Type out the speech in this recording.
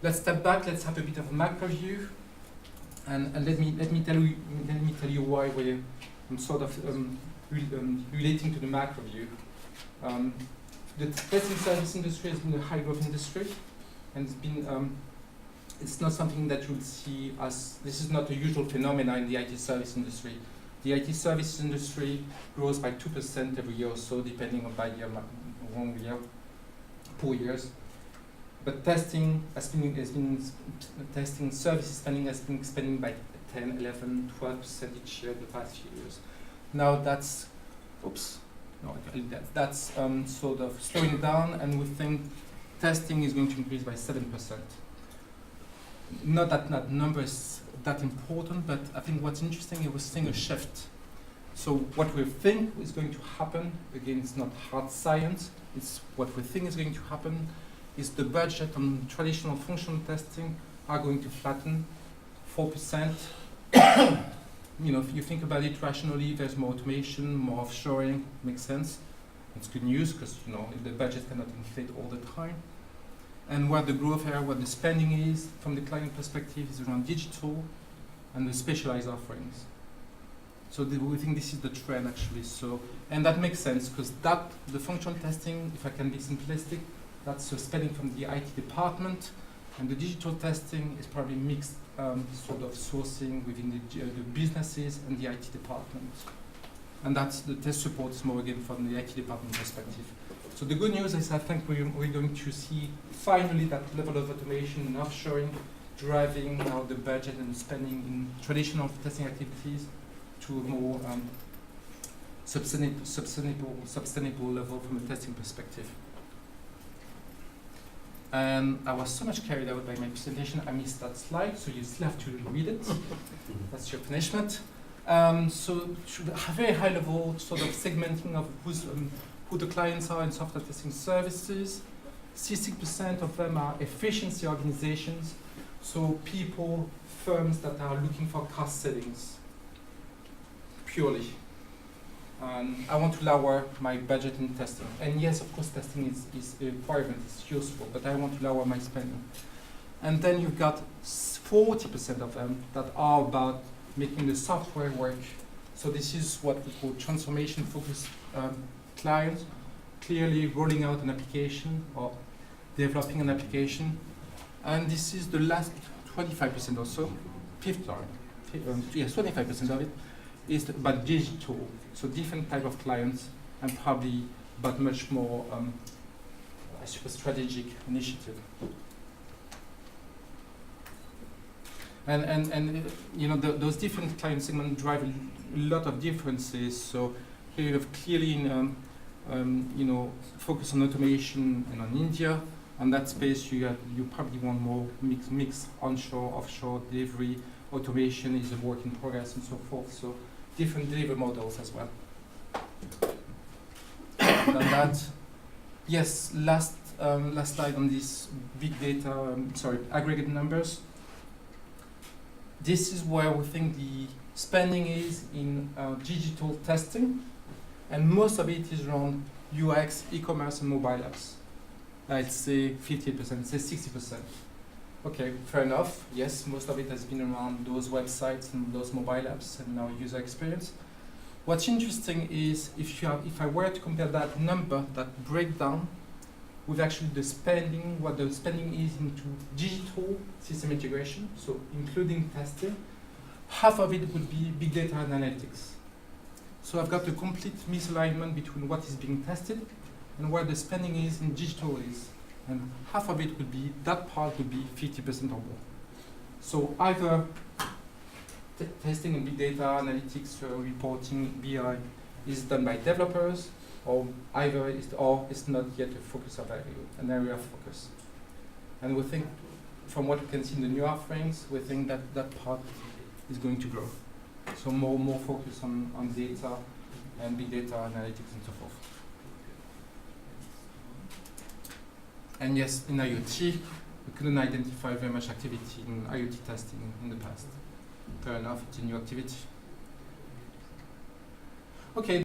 let's step back. Let's have a bit of a macro view, and let me tell you why I'm sort of relating to the macro view. The testing service industry has been a high growth industry, and it's not something that you'll see as, this is not a usual phenomenon in the IT service industry. The IT service industry grows by 2% every year or so, depending on by year, 1 year, 4 years. But testing service spending has been expanding by 10, 11, 12% each year the past few years. Now that's sort of slowing down, and we think testing is going to increase by 7%. Not that number is that important, but I think what's interesting is we're seeing a shift. So what we think is going to happen, again, it's not hard science, it's what we think is going to happen, is the budget on traditional functional testing are going to flatten 4%. You know, if you think about it rationally, there's more automation, more offshoring, makes sense. It's good news because, you know, the budget cannot inflate all the time. And where the growth area, where the spending is from the client perspective is around digital and the specialized offerings. So we think this is the trend actually. So, and that makes sense because the functional testing, if I can be simplistic, that's spending from the IT department, and the digital testing is probably mixed sort of sourcing within the businesses and the IT department. And that's the test support is more again from the IT department perspective. So the good news is I think we're going to see finally that level of automation and offshoring driving now the budget and spending in traditional testing activities to a more sustainable level from a testing perspective. And I was so much carried out by my presentation, I missed that slide, so you still have to read it. That's your punishment. So a very high level sort of segmenting of who the clients are in software testing services. 60% of them are efficiency organizations, so people, firms that are looking for cost savings, purely. I want to lower my budget in testing. And yes, of course, testing is a requirement, it's useful, but I want to lower my spending. And then you've got 40% of them that are about making the software work. So this is what we call transformation-focused clients, clearly rolling out an application or developing an application. And this is the last 25% or so, 25% of it is about digital. So different type of clients and probably but much more, I suppose, strategic initiative. And you know, those different client segments drive a lot of differences. So here you have clearly you know, focus on automation and on India. On that space, you probably want more mix onshore, offshore delivery. Automation is a work in progress and so forth. So different delivery models as well. And that, yes, last slide on this big data, aggregate numbers. This is where we think the spending is in digital testing, and most of it is around UX, e-commerce, and mobile apps. I'd say 50%, say 60%. Okay, fair enough. Yes, most of it has been around those websites and those mobile apps and now user experience. What's interesting is if I were to compare that number, that breakdown, with actually the spending, what the spending is into digital system integration, so including testing, half of it would be big data analytics. So I've got a complete misalignment between what is being tested and where the spending is in digital is. And half of it would be, that part would be 50% or more. So either testing and big data analytics, reporting, BI is done by developers, or it's not yet a focus of an area of focus. And we think, from what we can see in the new offerings, we think that that part is going to grow. So more focus on data and big data analytics and so forth. And yes, in IoT, we couldn't identify very much activity in IoT testing in the past. Fair enough, it's a new activity. Okay.